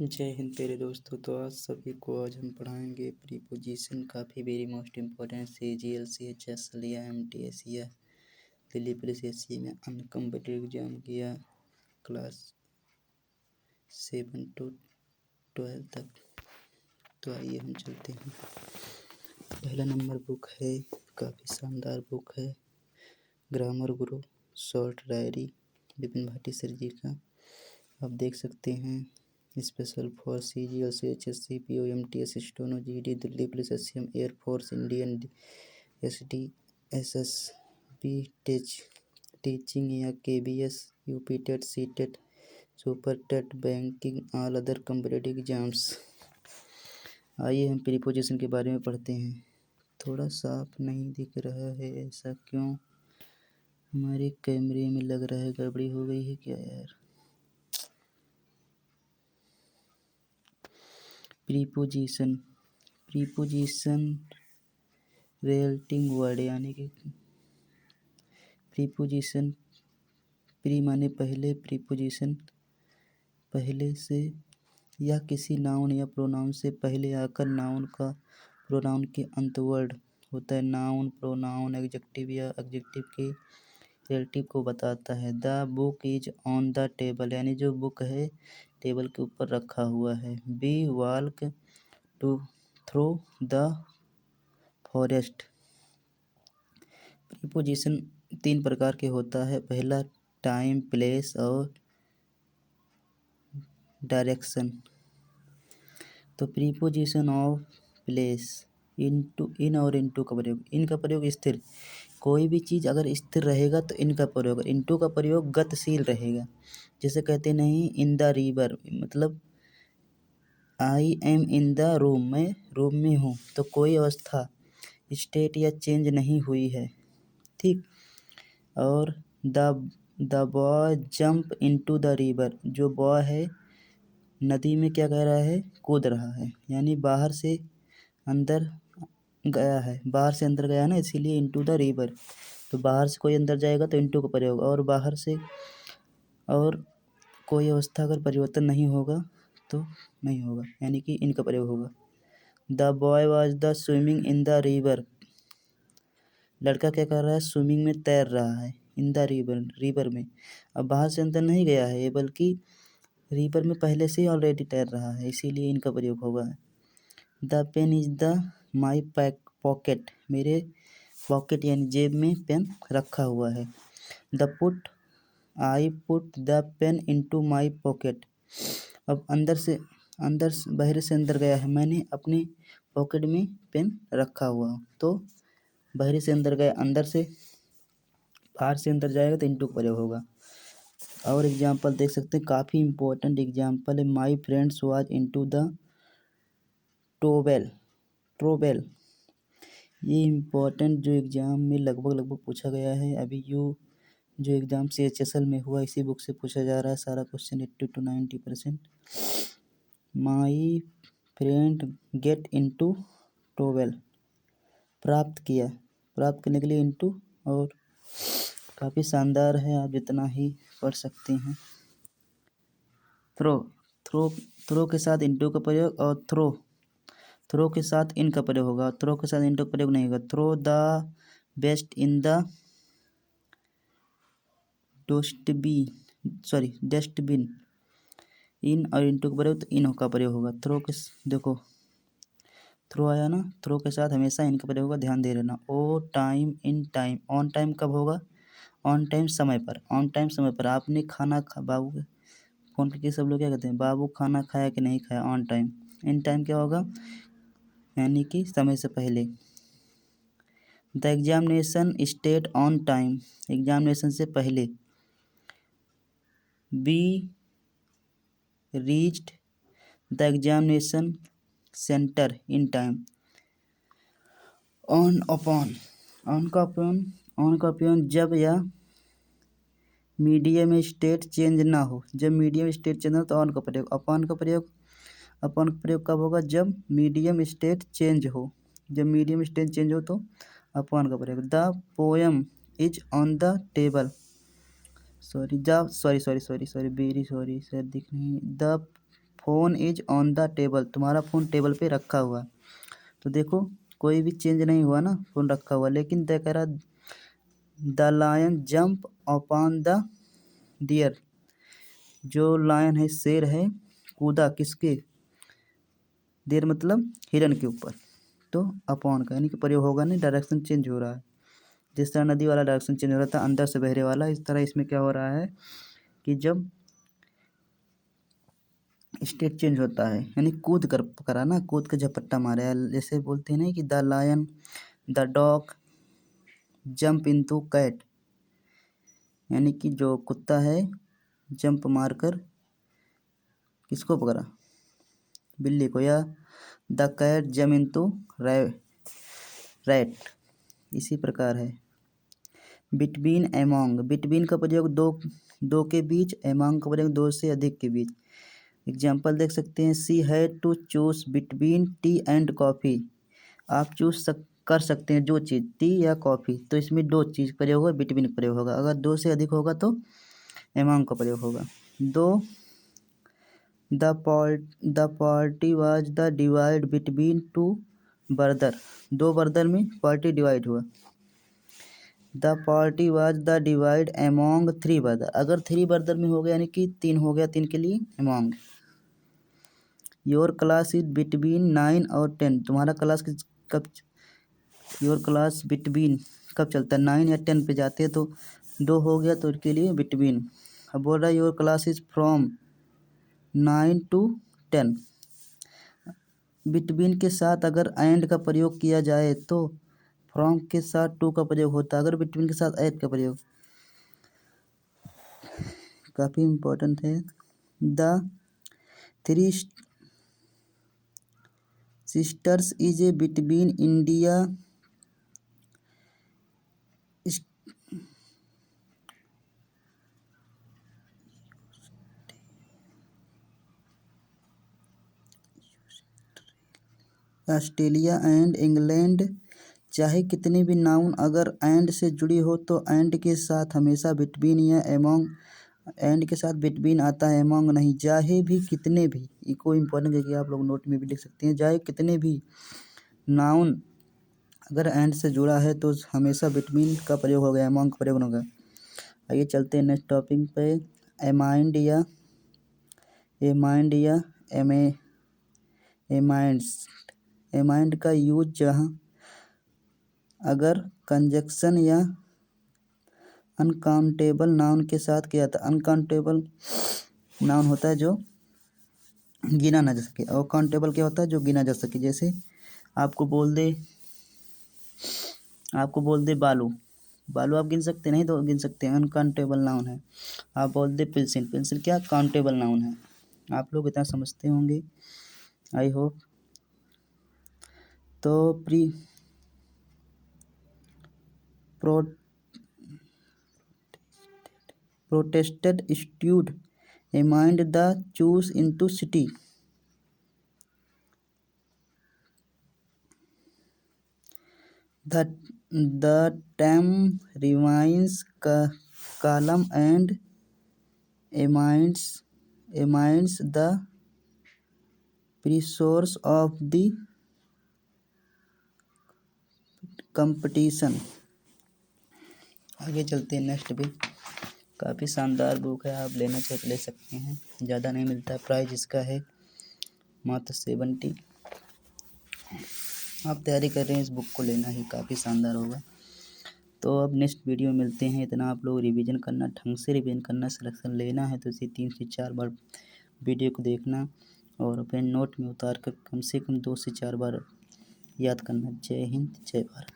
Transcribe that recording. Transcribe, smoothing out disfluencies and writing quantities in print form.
जय हिंद प्यारे दोस्तों। तो आज हम पढ़ाएंगे प्रीपोजिशन। काफ़ी very most important CGL CHSL या MTS या दिल्ली पुलिस SC में अनकम्पिटिटिव एग्जाम किया क्लास 7 to 12 तक। तो आइए हम चलते हैं। पहला नंबर बुक है, काफ़ी शानदार बुक है, grammar guru short diary Vipin Bhati sir ji का। आप देख सकते हैं special for CGL CHSC PO MTS steno GD Delhi police SCM air force Indian SD SSB teaching या KBS UP TET CTET super TET banking all other competitive exams. आइए हम preposition के बारे में पढ़ते हैं। थोड़ा साफ नहीं दिख रहा है, ऐसा क्यों? हमारे कैमरे में लग रहा है गड़बड़ी हो गई है क्या यार। प्रीपोजिशन रिलेटिंग वर्ड यानी कि प्रीपोजिशन प्री माने पहले, प्रीपोजिशन पहले से या किसी नाउन या प्रोनाउन से पहले आकर नाउन का प्रोनाउन के अंत वर्ड होता है। नाउन प्रोनाउन एडजेक्टिव या एडजेक्टिव के रिलेटिव को बताता है। The book is on the table यानी जो बुक है टेबल के ऊपर रखा हुआ है। We walk to through the forest. Preposition 3 प्रकार के होता है। पहला टाइम, प्लेस और डायरेक्शन। तो प्रीपोजिशन ऑफ प्लेस इन और इनटू का प्रयोग। इन का प्रयोग स्थिर, कोई भी चीज़ अगर स्थिर रहेगा तो इनका प्रयोग। इनटू का प्रयोग गतिशील रहेगा। जैसे कहते नहीं इन द रिवर, मतलब I am in the room, मैं रूम में हूँ, तो कोई अवस्था स्टेट या चेंज नहीं हुई है। ठीक। और the boy jump into the river, जो बॉय है नदी में क्या कर रहा है, कूद रहा है, यानी बाहर से अंदर गया है, बाहर से अंदर गया ना, इसीलिए इनटू द रिवर। तो बाहर से कोई अंदर जाएगा तो इनटू का प्रयोग, और बाहर से और कोई अवस्था अगर परिवर्तन नहीं होगा तो नहीं होगा, यानी कि इनका प्रयोग होगा। The boy was the swimming in the river, लड़का क्या कर रहा है, स्विमिंग में तैर रहा है। इन द रिवर में अब बाहर से अंदर नहीं गया है, बल्कि रिवर में पहले से ही ऑलरेडी तैर रहा है, इसीलिए इनका प्रयोग होगा। The pen is the my pocket, मेरे पॉकेट यानी जेब में पेन रखा हुआ है। I put the pen into my pocket, अब बाहर से अंदर गया है, मैंने अपने पॉकेट में पेन रखा हुआ, तो बाहर से अंदर गया, अंदर से बाहर से अंदर जाएगा तो इनटू का प्रयोग होगा। और एग्जाम्पल देख सकते हैं, काफ़ी इम्पोर्टेंट एग्जाम्पल है। My friends was into the trouble. ये इम्पोर्टेंट जो एग्ज़ाम में लगभग पूछा गया है। अभी जो एग्ज़ाम CHSL में हुआ, इसी बुक से पूछा जा रहा है सारा question 80 to 90%। My friend get into trouble, प्राप्त करने के लिए इनटू, और काफ़ी शानदार है, आप जितना ही पढ़ सकते हैं। थ्रो के साथ इनटू का प्रयोग, और थ्रो के साथ इन का प्रयोग होगा, थ्रो के साथ इनटू का प्रयोग नहीं होगा। Throw the best in the dustbin, in और इनटू का प्रयोग तो इन का प्रयोग होगा। देखो थ्रो आया ना, थ्रो के साथ हमेशा इनका प्रयोग होगा, ध्यान दे लेना। ओ time in time, on time कब होगा, ऑन टाइम समय पर। आपने खाना बाबू फ़ोन करके सब लोग क्या कहते हैं, बाबू खाना खाया कि नहीं खाया, ऑन टाइम। इन टाइम क्या होगा, यानी कि समय से पहले। The examination state on time, examination से पहले। Be reached the examination centre in time. On का उपयोग जब या मीडियम स्टेट चेंज ना हो, जब मीडियम स्टेट चेंज हो तो ऑन का प्रयोग। अपॉन का प्रयोग कब होगा, जब मीडियम स्टेट चेंज हो, तो अपॉन का प्रयोग। The poem is on the table, sorry very sorry sir, दिख नहीं। The phone is on the table, तुम्हारा फ़ोन टेबल पे रखा हुआ। तो देखो कोई भी चेंज नहीं हुआ ना, फ़ोन रखा हुआ। लेकिन क्या कह रहा, the lion jump upon the deer, जो लायन है शेर है कूदा किसके, डियर मतलब हिरन के ऊपर। तो अपॉन का यानी कि प्रयोग होगा नहीं, डायरेक्शन चेंज हो रहा है। जिस तरह नदी वाला डायरेक्शन चेंज हो रहा था अंदर से बहरे वाला, इस तरह इसमें क्या हो रहा है कि जब स्टेट चेंज होता है यानी कूद कर करा ना, कूद के झपट्टा मारा है। जैसे बोलते हैं ना कि the lion the dog jump into cat, यानी कि जो कुत्ता है जंप मारकर किसको पकड़ा, बिल्ली को। या the cat jump into rat, इसी प्रकार है। बिटवीन एमोंग, बिटवीन का प्रयोग दो के बीच, एमोंग का प्रयोग दो से अधिक के बीच। एग्जाम्पल देख सकते हैं, she had to choose between tea and coffee, आप चूज कर सकते हैं जो चीज़, टी या कॉफ़ी। तो इसमें दो चीज़ प्रयोग होगा, बिटवीन का प्रयोग होगा। अगर दो से अधिक होगा तो एमोंग का प्रयोग होगा। दो the party was the divide between two brother, दो ब्रदर में पार्टी डिवाइड हुआ। The party was the divide among three brother, अगर थ्री ब्रदर में हो गया यानी कि तीन हो गया, तीन के लिए among. Your class is between 9 और 10, तुम्हारा क्लास कब, योर क्लास बिटवीन कब चलता है, 9 या 10 पे जाते हैं तो दो हो गया, तो इसके लिए बिटवीन। अब बोल रहा है your class is from 9 to 10, between के साथ अगर एंड का प्रयोग किया जाए तो फ्रॉम के साथ टू का प्रयोग होता है, अगर बिटवीन के साथ एट का प्रयोग, काफ़ी इम्पोर्टेंट है। The three sisters is a between India Australia and England, चाहे कितने भी नाउन अगर एंड से जुड़ी हो तो एंड के साथ हमेशा बिटवीन या एमोंग, एंड के साथ बिटवीन आता है, एमोंग नहीं। चाहे भी कितने भी, ये कोई इंपॉर्टेंट है कि आप लोग नोट में भी लिख सकते हैं, चाहे कितने भी नाउन अगर एंड से जुड़ा है तो हमेशा बिटवीन का प्रयोग होगा, एमोंग का प्रयोग होगा। आइए चलते हैं नेक्स्ट टॉपिक पे। एमाइंड या एमाइंड का यूज जहाँ अगर कंजक्शन या अनकाउंटेबल नाउन के साथ किया था। अनकाउंटेबल नाउन होता है जो गिना ना जा सके, और काउंटेबल क्या होता है जो गिना जा सके। जैसे आपको बोल दे बालू, बालू आप गिन सकते नहीं तो गिन सकते हैं, अनकाउंटेबल नाउन है। आप बोल दे पेंसिल, पेंसिल क्या काउंटेबल नाउन है। आप लोग इतना समझते होंगे, आई होप। तो protested stood amid the choose into city, the term remains column and amines the pre-source of the competition। आगे चलते हैं नेक्स्ट भी, काफ़ी शानदार बुक है, आप लेना चाहे तो ले सकते हैं, ज़्यादा नहीं मिलता है, प्राइस इसका है मात्र 70। आप तैयारी कर रहे हैं इस बुक को लेना ही काफ़ी शानदार होगा। तो अब नेक्स्ट वीडियो में मिलते हैं, इतना आप लोग रिवीजन करना, ढंग से रिवीजन करना, सिलेक्शन लेना है तो इसे 3 से 4 बार वीडियो को देखना और अपने नोट में उतार कर कम से कम 2 से 4 बार याद करना। जय हिंद, जय भारत।